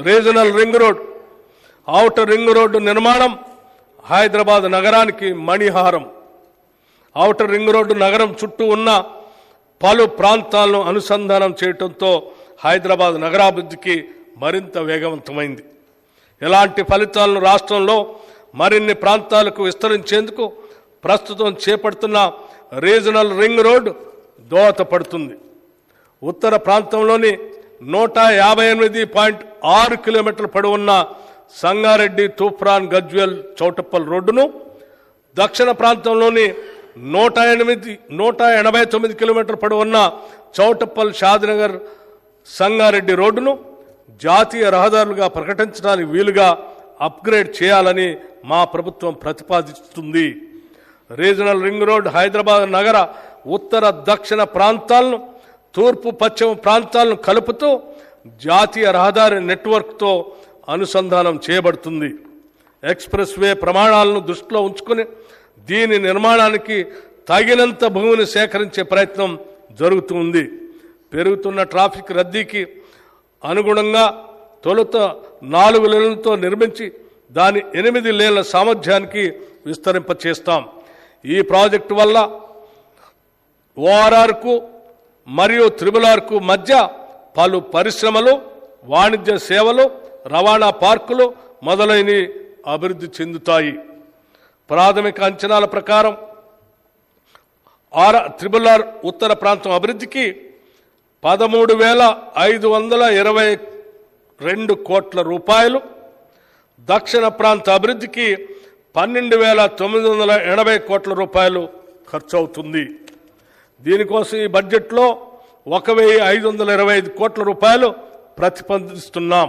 Regional ring road, outer ring road నిర్మాణం హైదరాబాద్ నగరానికి మణిహారం. Outer ring road నగరం చుట్టూ ఉన్న పలు ప్రాంతాలను అనుసంధానం చేయడంతో హైదరాబాద్ నగరాభివృద్ధికి మరింత వేగవంతమైంది. ఇలాంటి ఫలితాలను రాష్ట్రంలో మరిన్ని ప్రాంతాలకు విస్తరించేందుకు ప్రస్తుతం చేపడుతున్న రీజనల్ రింగ్ రోడ్ దోహదపడుతుంది. ఉత్తర ప్రాంతంలోని 158.6 కిలోమీటర్ల పొడవున్న సంగారెడ్డి, తూప్రాన్, గజ్వేల్, చౌటప్పల్ రోడ్డును, దక్షిణ ప్రాంతంలోని 189 కిలోమీటర్ల పొడవున్న చౌటప్పల్, షాద్నగర్, సంగారెడ్డి రోడ్డును జాతీయ రహదారులుగా ప్రకటించడానికి వీలుగా అప్గ్రేడ్ చేయాలని మా ప్రభుత్వం ప్రతిపాదిస్తుంది. రీజనల్ రింగ్ రోడ్ హైదరాబాద్ నగర ఉత్తర, దక్షిణ ప్రాంతాలను, తూర్పు, పశ్చిమ ప్రాంతాలను కలుపుతూ జాతీయ రహదారి నెట్వర్క్తో అనుసంధానం చేయబడుతుంది. ఎక్స్ప్రెస్ వే ప్రమాణాలను దృష్టిలో ఉంచుకుని దీని నిర్మాణానికి తగినంత భూమిని సేకరించే ప్రయత్నం జరుగుతుంది. పెరుగుతున్న ట్రాఫిక్ రద్దీకి అనుగుణంగా తొలుత 4 లేన్లతో నిర్మించి దాని 8 లేన్ల సామర్థ్యానికి విస్తరింపచేస్తాం. ఈ ప్రాజెక్టు వల్ల ఓఆర్ఆర్కు మరియు త్రిబుల్-ఆర్కు మధ్య పలు పరిశ్రమలు, వాణిజ్య సేవలు, రవాణా పార్కులు మొదలైనవి అభివృద్ధి చెందుతాయి. ప్రాథమిక అంచనాల ప్రకారం త్రిబుల్-ఆర్ ఉత్తర ప్రాంతం అభివృద్ధికి 13,522 కోట్ల రూపాయలు, దక్షిణ ప్రాంత అభివృద్ధికి 12,980 కోట్ల రూపాయలు ఖర్చు అవుతుంది. దీనికోసం ఈ బడ్జెట్లో 1,525 కోట్ల రూపాయలు ప్రతిపాదిస్తున్నాం.